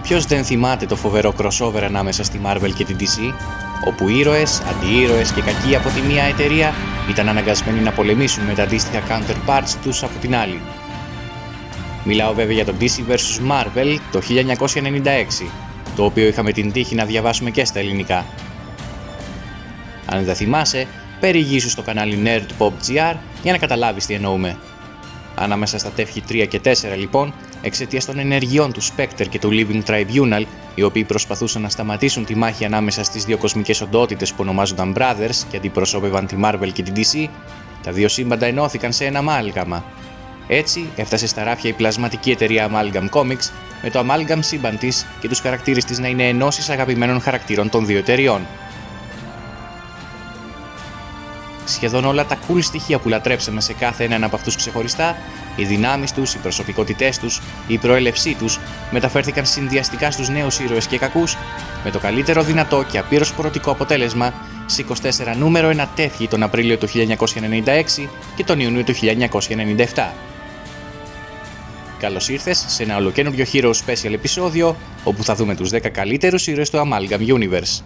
Ποιος δεν θυμάται το φοβερό crossover ανάμεσα στη Marvel και την DC, όπου ήρωες, αντιήρωες και κακοί από τη μία εταιρεία ήταν αναγκασμένοι να πολεμήσουν με τα αντίστοιχα counterparts τους από την άλλη. Μιλάω βέβαια για το DC vs Marvel το 1996, το οποίο είχαμε την τύχη να διαβάσουμε και στα ελληνικά. Αν δεν θυμάσαι, περιηγήσου στο κανάλι nerdpop.gr για να καταλάβεις τι εννοούμε. Ανάμεσα στα τεύχη 3 και 4 λοιπόν, εξαιτίας των ενεργειών του Spectre και του Living Tribunal, οι οποίοι προσπαθούσαν να σταματήσουν τη μάχη ανάμεσα στις δύο κοσμικές οντότητες που ονομάζονταν Brothers και αντιπροσώπευαν τη Marvel και την DC, τα δύο σύμπαντα ενώθηκαν σε ένα αμάλγαμα. Έτσι, έφτασε στα ράφια η πλασματική εταιρεία Amalgam Comics με το Amalgam σύμπαν της και τους χαρακτήρες της να είναι ενώσεις αγαπημένων χαρακτήρων των δύο εταιριών. Σχεδόν όλα τα cool στοιχεία που λατρέψαμε σε κάθε έναν από αυτούς ξεχωριστά, οι δυνάμεις τους, οι προσωπικότητές τους, η προέλευσή τους, μεταφέρθηκαν συνδυαστικά στους νέους ήρωες και κακούς, με το καλύτερο δυνατό και απείρως προωτικό αποτέλεσμα σε 24 νούμερο 1 τεύχη τον Απρίλιο του 1996 και τον Ιούνιο του 1997. Καλώς ήρθες σε ένα ολοκαίνουργιο Hero Special επεισόδιο, όπου θα δούμε τους 10 καλύτερους ήρωες του Amalgam Universe.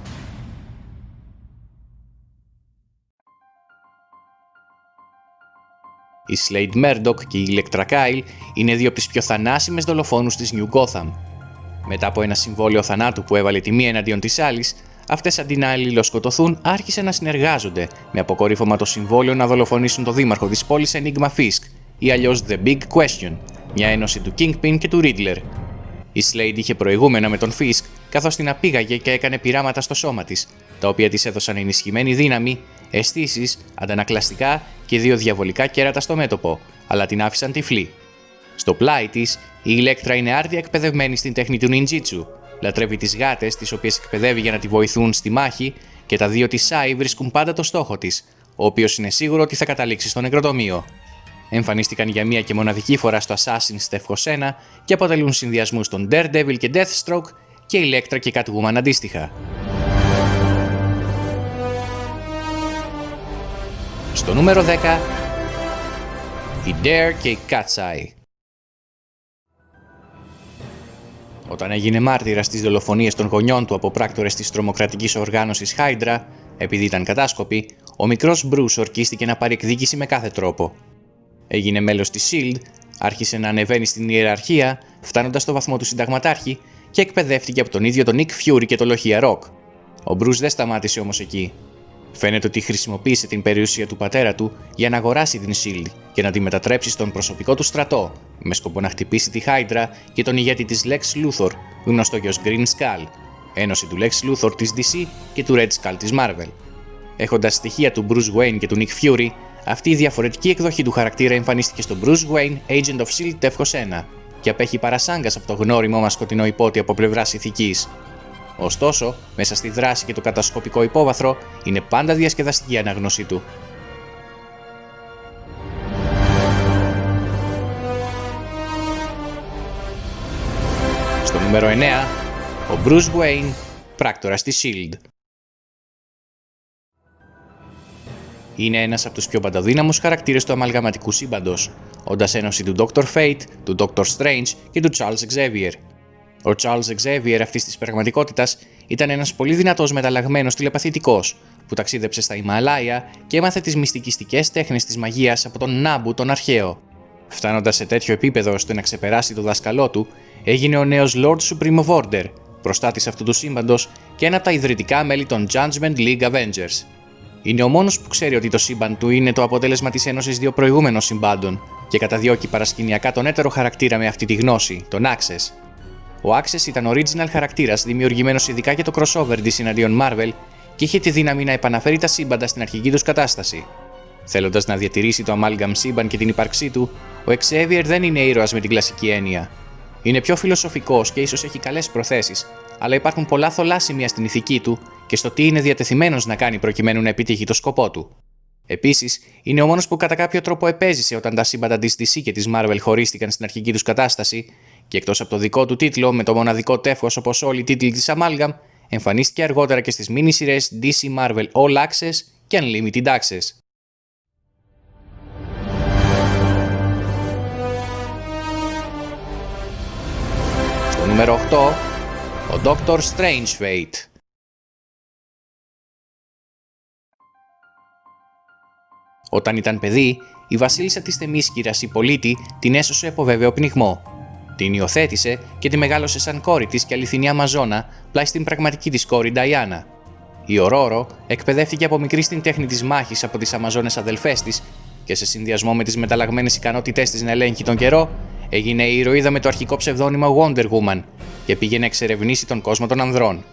Η Slade Murdoch και η Electra Kyle είναι δύο από τις πιο θανάσιμες δολοφόνους της New Gotham. Μετά από ένα συμβόλαιο θανάτου που έβαλε τη μία εναντίον της άλλης, αυτές αντί να αλληλοσκοτωθούν άρχισαν να συνεργάζονται, με αποκορύφωμα το συμβόλαιο να δολοφονήσουν το δήμαρχο της πόλης Enigma Fisk, ή αλλιώς The Big Question, μια ένωση του Kingpin και του Riddler. Η Slade είχε προηγούμενα με τον Fisk, καθώς την απήγαγε και έκανε πειράματα στο σώμα της, τα οποία της έδωσαν ενισχυμένη δύναμη, αισθήσεις, αντανακλαστικά και δύο διαβολικά κέρατα στο μέτωπο, αλλά την άφησαν τυφλή. Στο πλάι της, η Ηλέκτρα είναι άρδια εκπαιδευμένη στην τέχνη του Ninjitsu, λατρεύει τις γάτες, τις οποίες εκπαιδεύει για να τη βοηθούν στη μάχη, και τα δύο της Sai βρίσκουν πάντα το στόχο της, ο οποίος είναι σίγουρο ότι θα καταλήξει στο νεκροτομείο. Εμφανίστηκαν για μία και μοναδική φορά στο Assassin's τεύχος 1 και αποτελούν συνδυασμούς των Daredevil και Deathstroke και Ηλέκτρα και Catwoman αντίστοιχα. Στο νούμερο 10, η Dare και η Cat's Eye. Όταν έγινε μάρτυρας στις δολοφονίες των γονιών του από πράκτορες της τρομοκρατικής οργάνωσης Hydra, επειδή ήταν κατάσκοποι, ο μικρός Bruce ορκίστηκε να πάρει εκδίκηση με κάθε τρόπο. Έγινε μέλος της SHIELD, άρχισε να ανεβαίνει στην ιεραρχία, φτάνοντας στο βαθμό του συνταγματάρχη και εκπαιδεύτηκε από τον ίδιο τον Nick Fury και τον Λοχεία Rock. Ο Bruce δεν σταμάτησε όμως εκεί. Φαίνεται ότι χρησιμοποίησε την περιουσία του πατέρα του για να αγοράσει την SHIELD και να τη μετατρέψει στον προσωπικό του στρατό, με σκοπό να χτυπήσει τη Hydra και τον ηγέτη της Lex Luthor, γνωστό και ως Green Skull, ένωση του Lex Luthor της DC και του Red Skull της Marvel. Έχοντας στοιχεία του Bruce Wayne και του Nick Fury, αυτή η διαφορετική εκδοχή του χαρακτήρα εμφανίστηκε στο Bruce Wayne Agent of S.H.I.E.L.D. τεύχος 1 και απέχει παρασάγκας από το γνώριμο μας σκοτεινό υπότι από πλευράς ηθικής. Ωστόσο, μέσα στη δράση και το κατασκοπικό υπόβαθρο είναι πάντα διασκεδαστική η ανάγνωσή του. Στο νούμερο 9, ο Bruce Wayne, πράκτορας της S.H.I.E.L.D. Είναι ένας από τους πιο παντοδύναμους χαρακτήρες του αμαλγαματικού σύμπαντος, όντας ένωση του Dr. Fate, του Dr. Strange και του Charles Xavier. Ο Charles Xavier αυτής της πραγματικότητας ήταν ένας πολύ δυνατός μεταλλαγμένος τηλεπαθητικός που ταξίδεψε στα Ιμαλάια και έμαθε τις μυστικιστικές τέχνες της μαγείας από τον Νάμπου τον αρχαίο. Φτάνοντας σε τέτοιο επίπεδο ώστε να ξεπεράσει το δάσκαλό του, έγινε ο νέος Lord Supreme of Order, προστάτης αυτού του σύμπαντος και ένα από τα ιδρυτικά μέλη των Judgment League Avengers. Είναι ο μόνος που ξέρει ότι το σύμπαν του είναι το αποτέλεσμα της ένωσης δύο προηγούμενων συμπάντων και καταδιώκει παρασκηνιακά τον έτερο χαρακτήρα με αυτή τη γνώση, τον Access. Ο Access ήταν original χαρακτήρας δημιουργημένος ειδικά για το crossover της εναντίον Marvel και είχε τη δύναμη να επαναφέρει τα σύμπαντα στην αρχική τους κατάσταση. Θέλοντας να διατηρήσει το Amalgam σύμπαν και την ύπαρξή του, ο Xavier δεν είναι ήρωας με την κλασική έννοια. Είναι πιο φιλοσοφικός και ίσως έχει καλές προθέσεις, αλλά υπάρχουν πολλά θολά σημεία στην ηθική του και στο τι είναι διατεθειμένος να κάνει προκειμένου να επιτύχει το σκοπό του. Επίσης, είναι ο μόνος που κατά κάποιο τρόπο επέζησε όταν τα σύμπαντα της DC και της Marvel χωρίστηκαν στην αρχική τους κατάσταση και εκτός από το δικό του τίτλο με το μοναδικό τεύχος όπως όλοι οι τίτλοι της Amalgam, εμφανίστηκε αργότερα και στις μίνι σειρές DC Marvel All Access και Unlimited Access. Στο νούμερο 8, ο Dr. Strange Fate. Όταν ήταν παιδί, η βασίλισσα της Θεμίσχυρας Ιππολίτη την έσωσε από βέβαιο πνιγμό. Την υιοθέτησε και τη μεγάλωσε σαν κόρη της και αληθινή Αμαζόνα πλάι στην πραγματική της κόρη Νταϊάννα. Η Ορόρο εκπαιδεύτηκε από μικρή στην τέχνη της μάχης από τις Αμαζόνες αδελφές της και σε συνδυασμό με τις μεταλλαγμένες ικανότητές της να ελέγχει τον καιρό, έγινε η ηρωίδα με το αρχικό ψευδόνυμο Wonder Woman και πήγε να εξερευνήσει τον κόσμο των ανδρών.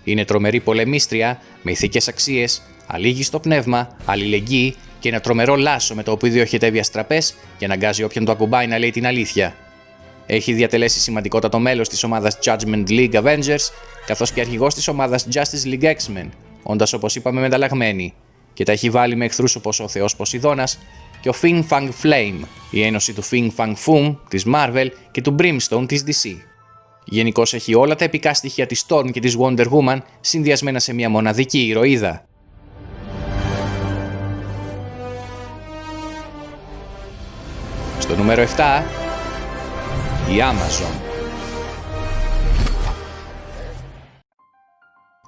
Είναι τρομερή πολεμίστρια, με ηθικές αξίες, αλήγιστο πνεύμα, αλληλεγγύη και ένα τρομερό λάσο με το οποίο διοχετεύει αστραπές και αναγκάζει όποιον το ακουμπάει να λέει την αλήθεια. Έχει διατελέσει σημαντικότατο μέλος της ομάδας Judgment League Avengers, καθώς και αρχηγός της ομάδας Justice League X-Men, όντας όπως είπαμε μεταλλαγμένη, και τα έχει βάλει με εχθρούς όπως ο Θεός Ποσειδώνας και ο Fin Fang Flame, η ένωση του Fin Fang Foom της Marvel και του Brimstone της DC. Γενικώς έχει όλα τα επικά στοιχεία της Storm και της Wonder Woman συνδυασμένα σε μια μοναδική ηρωίδα. Στο νούμερο 7, η Amazon.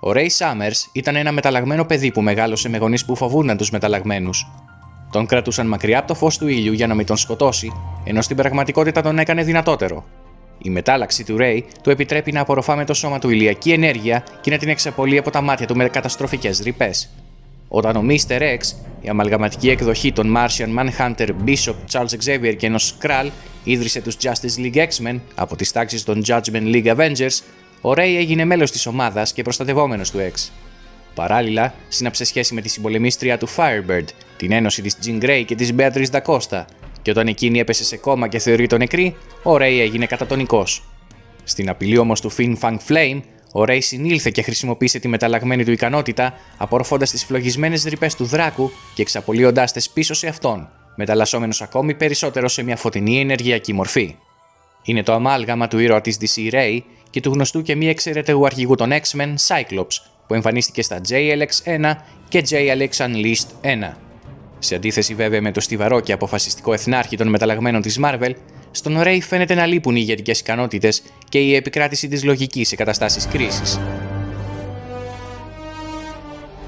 Ο Ray Summers ήταν ένα μεταλλαγμένο παιδί που μεγάλωσε με γονείς που φοβούνταν τους μεταλλαγμένους. Τον κρατούσαν μακριά από το φως του ήλιου για να μην τον σκοτώσει, ενώ στην πραγματικότητα τον έκανε δυνατότερο. Η μετάλλαξη του Ray του επιτρέπει να απορροφά με το σώμα του ηλιακή ενέργεια και να την εξαπολύει από τα μάτια του με καταστροφικές ρηπές. Όταν ο Mr. X, η αμαλγαματική εκδοχή των Martian Manhunter, Bishop, Charles Xavier και ενός Skrull, ίδρυσε τους Justice League X-Men από τις τάξεις των Judgment League Avengers, ο Ray έγινε μέλος της ομάδας και προστατευόμενος του X. Παράλληλα, σύναψε σχέση με τη συμπολεμίστρια του Firebird, την ένωση της Jean Grey και της Beatrice Da Costa, και όταν εκείνη έπεσε σε κόμμα και θεωρείται νεκρή, ο Ray έγινε κατατονικός. Στην απειλή όμως του Fin Fang Flame, ο Ray συνήλθε και χρησιμοποίησε τη μεταλλαγμένη του ικανότητα, απορροφώντας τις φλογισμένες ρηπές του δράκου και εξαπολύοντάς τες πίσω σε αυτόν, μεταλλασσόμενος ακόμη περισσότερο σε μια φωτεινή ενεργειακή μορφή. Είναι το αμάλγαμα του ήρωα της DC Ray και του γνωστού και μη εξαιρετικού αρχηγού των X-Men Cyclops, που εμφανίστηκε στα JLX 1 και JLX Unleashed 1. Σε αντίθεση βέβαια με το στιβαρό και αποφασιστικό εθνάρχη των μεταλλαγμένων της Marvel, στον Ray φαίνεται να λείπουν οι ηγετικές ικανότητες και η επικράτηση της λογικής σε καταστάσεις κρίσης.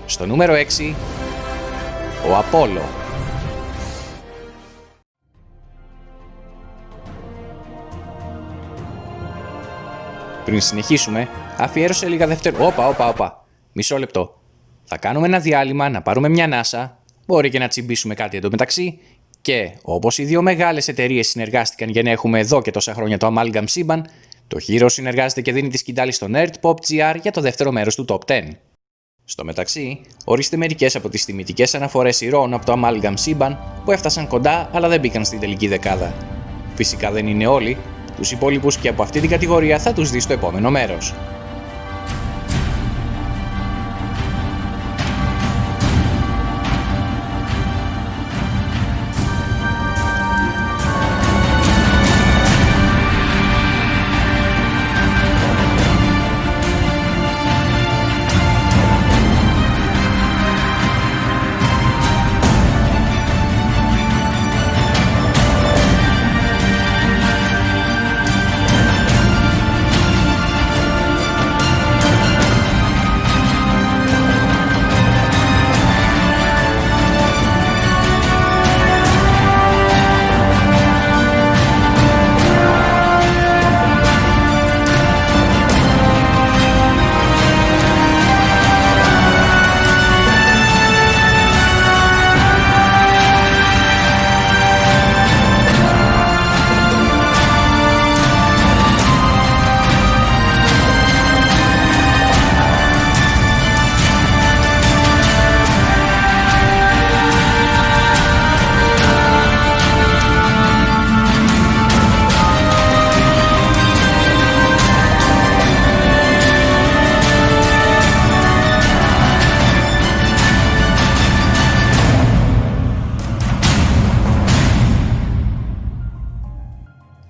Στο νούμερο 6, ο Απόλλω. Πριν συνεχίσουμε, αφιέρωσε λίγα Όπα. Μισό λεπτό. Θα κάνουμε ένα διάλειμμα, να πάρουμε μια ανάσα, μπορεί και να τσιμπήσουμε κάτι εντωμεταξύ, και όπως οι δύο μεγάλες εταιρείες συνεργάστηκαν για να έχουμε εδώ και τόσα χρόνια το Amalgam σύμπαν, το Hero συνεργάζεται και δίνει τη σκητάλη στο NerdPop.gr για το δεύτερο μέρος του Top 10. Στο μεταξύ, ορίστε μερικές από τις τιμητικές αναφορές ηρώων από το Amalgam σύμπαν που έφτασαν κοντά αλλά δεν μπήκαν στην τελική δεκάδα. Φυσικά δεν είναι όλοι, τους υπόλοιπους και από αυτή την κατηγορία θα τους δεις στο επόμενο μέρος.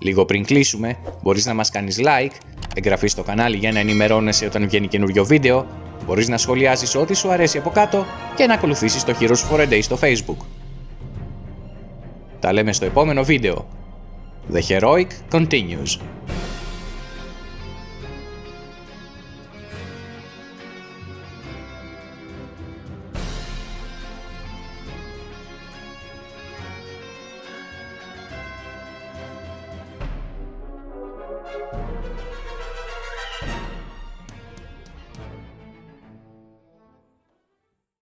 Λίγο πριν κλείσουμε, μπορείς να μας κάνεις like, εγγραφή στο κανάλι για να ενημερώνεσαι όταν βγαίνει καινούριο βίντεο, μπορείς να σχολιάζεις ό,τι σου αρέσει από κάτω και να ακολουθήσεις το Heroes for a Day στο Facebook. Τα λέμε στο επόμενο βίντεο. The Heroic continues.